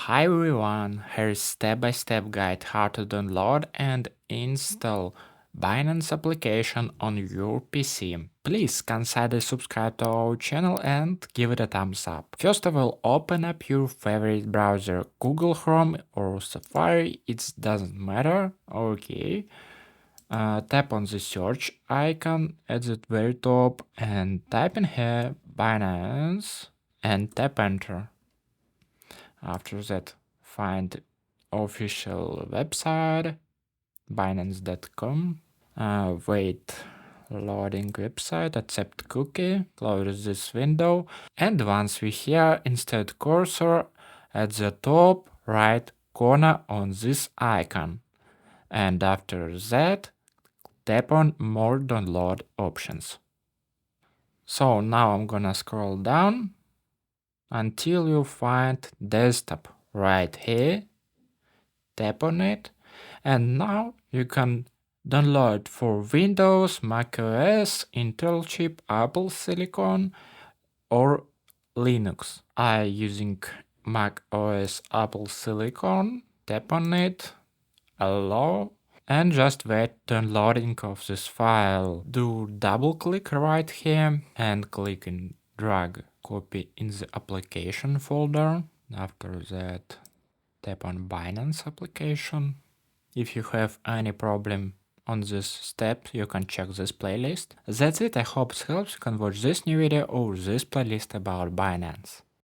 Hi everyone, here's step-by-step guide how to download and install Binance application on your PC. Please consider subscribe to our channel and give it a thumbs up. First of all, open up your favorite browser, Google Chrome or Safari, it doesn't matter, okay. Tap on the search icon at the very top and type in here Binance and tap enter. After that, find official website binance.com. Wait, loading website, accept cookie, close this window, and once we here, insert cursor at the top right corner on this icon, and after that tap on more download options. So now I'm gonna scroll down until you find desktop right here, tap on it, and now you can download for Windows, Mac OS, Intel chip, Apple Silicon or Linux. I using Mac OS Apple Silicon, tap on it, allow, and just wait downloading of this file. Do double click right here and click in drag copy in the application folder. After that, tap on Binance application. If you have any problem on this step, you can check this playlist. That's it, I hope it helps. You can watch this new video or this playlist about Binance.